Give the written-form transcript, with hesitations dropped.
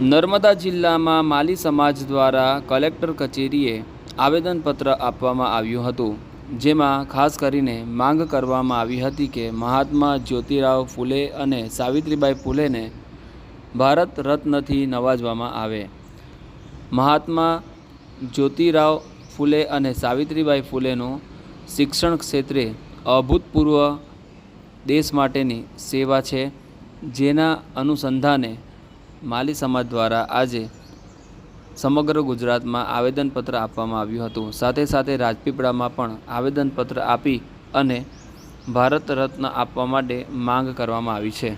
નર્મદા જિલ્લામાં માલી સમાજ દ્વારા કલેક્ટર કચેરીએ આવેદનપત્ર આપવામાં આવ્યું હતું, જેમાં ખાસ કરીને માંગ કરવામાં આવી હતી કે મહાત્મા જ્યોતિરાવ ફૂલે અને સાવિત્રીબાઈ ફૂલેને ભારત રત્નથી નવાજવામાં આવે। મહાત્મા જ્યોતિરાવ ફૂલે અને સાવિત્રીબાઈ ફૂલેનું શિક્ષણ ક્ષેત્રે અભૂતપૂર્વ દેશ માટેની સેવા છે, જેના અનુસંધાને માલી સમાજ દ્વારા આજે સમગ્ર ગુજરાતમાં આવેદનપત્ર આપવામાં આવ્યું હતું। સાથે સાથે રાજપીપળામાં પણ આવેદનપત્ર આપી અને ભારત રત્ન આપવા માટે માંગ કરવામાં આવી છે।